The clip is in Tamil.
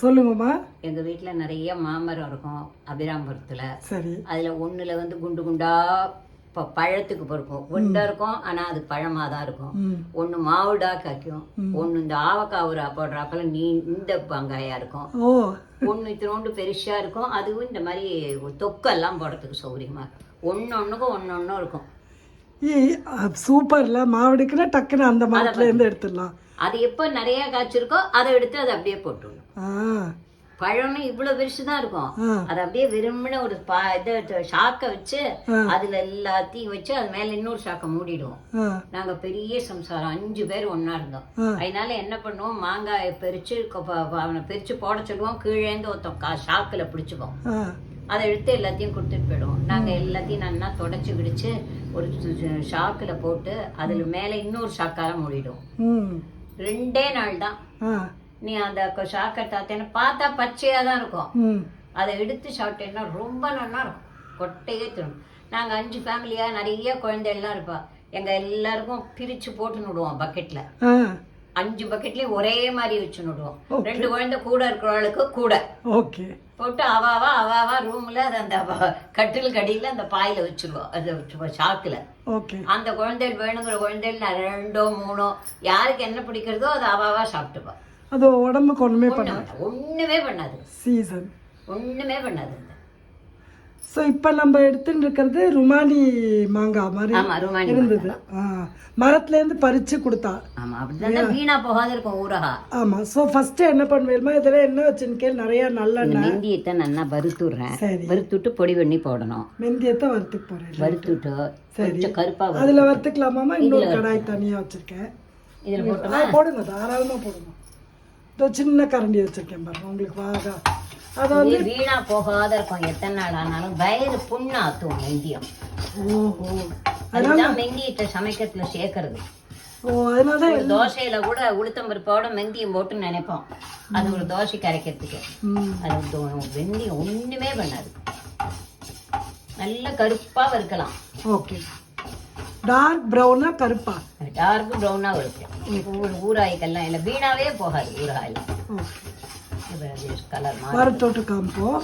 சொல்லுங்கம்மா. எங்கள் வீட்டில் நிறைய மாமரம் இருக்கும் அபிராமபுரத்தில். சரி. அதில் ஒன்றில் வந்து குண்டு குண்டா இப்போ பழத்துக்கு பொறுக்கும், குண்டாக இருக்கும், ஆனால் அது பழமாக தான் இருக்கும். ஒன்று மாவுடா காய்க்கும், ஒன்று இந்த ஆவக்காய் ஊரா போடுறாப்பல இந்த வெங்காயம் இருக்கும், ஒன்று இத்தினோண்டு பெருசாக இருக்கும். அதுவும் இந்த மாதிரி தொக்கெல்லாம் போடுறதுக்கு சௌகரியமாக இருக்கும். ஒன்று ஒன்றுக்கும் இருக்கும். சூப்பர்ல. மாவடிக்குன்னா டக்குன்னு அந்த மரத்துலேருந்து எடுத்துடலாம். அது எப்போ நிறைய காய்ச்சிருக்கோ அதை எடுத்து அதை அப்படியே போட்டுடணும். பழம்னு இவ்வளவு பெருசு தான் இருக்கும். அது அப்படியே விரும்பின ஒரு ஷாக்கை வச்சு அதுல எல்லாத்தையும் வச்சு அது மேல இன்னொரு ஷாக்கை மூடிடுவோம். நாங்க பெரிய சம்சாரம் 5 பேர் ஒன்னா இருந்தோம். அதனால என்ன பண்ணுவோம், மாங்காயை பறிச்சு அவனை பிரிச்சு போட சொல்லுவோம். கீழேந்து ஒருத்தன் ஷாக்குல பிடிச்சுப்போம். அதை எடுத்து எல்லாத்தையும் கொடுத்துட்டு போயிடுவோம். நாங்க எல்லாத்தையும் நல்லா தொடச்சு கிடிச்சு ஒரு ஷாக்குல போட்டு அதுல மேல இன்னொரு ஷாக்கால மூடிடுவோம். 2 நாள் தான். நீ அந்த ஷாக்கை தாத்தேன்னு பார்த்தா பச்சையா தான் இருக்கும். அதை எடுத்து சாப்பிட்டேன்னா ரொம்ப நல்லா இருக்கும். கொட்டையே தரும். நாங்க 5 ஃபேமிலியா நிறைய குழந்தைகள்லாம் இருப்பா. எங்க எல்லாருக்கும் பிரிச்சு போட்டு விடுவோம் பக்கெட்ல. 5 பக்கெட்லயும் ஒரே மாதிரி வச்சு விடுவோம். 2 குழந்தை கூட இருக்கிறவளுக்கு கூட போட்டு அவாவா ரூம்ல அந்த கட்டில் கடியில அந்த பாயில வச்சிருவோம். அது ஷாக்குல அந்த குழந்தைகள் வேணுங்கிற குழந்தைகள் 2 3 யாருக்கு என்ன பிடிக்கிறதோ அதை அவாவா சாப்பிட்டுப்பா. அது உடம்புக்கு ஒண்ணுமே பண்ணாது. சீசன் ஒண்ணுமே பண்ணாது. ஸோ இப்போ நம்ம எடுத்துட்டு இருக்கிறது ருமானி மாங்காய் மாதிரி இருந்தது. மரத்துலேருந்து பறிச்சு கொடுத்தா. வீணா போகாத இருக்கும் ஊரகா. ஆமா. ஸோ ஃபர்ஸ்ட் என்ன பண்ணுவேமா, இதெல்லாம் என்ன வச்சுன்னு நிறைய நல்லெண்ணெய் மெந்தியத்தை நல்லா வறுத்துடுறேன். வறுத்துட்டு பொடி பண்ணி போடணும். மெந்தியத்தை வறுத்துக்கு போறேன். வறுத்துட்டு கொஞ்சம் கருப்பா அதுல வறுத்துக்கலாமாமா? இன்னொரு கடாய் தனியா வச்சிருக்கேன். இதுல போட்டோமா? போடுங்க, தாராளமா போடுங்க. சின்ன கரண்டி வச்சிருக்கேன் பாருங்க உங்களுக்கு. வாகா அதாவது வீணா போகாத இருக்கும். எத்தனை நாள் ஆனாலும் வயிறு புண்ணாத்தும் மெந்தியம். அதுதான் மெந்தியத்தை சமைக்கிறதுல சேர்க்கறது. ஒரு தோசையில கூட உளுத்தம்பருப்போட மெந்தியம் போட்டு நினைப்போம். அது ஒரு தோசைக்கு அரைக்கிறதுக்கு. அது வெந்தியம் ஒண்ணுமே பண்ணாது. நல்ல கருப்பா வறுக்கலாம். ஓகே. டார்க் ப்ரௌனா கருப்பா? டார்க் ப்ரௌனா இருக்கு. ஊராய்க்கெல்லாம் இல்லை, வீணாவே போகாது ஊராயில். கலர் வறுத்தோட்டு காமிப்போம்.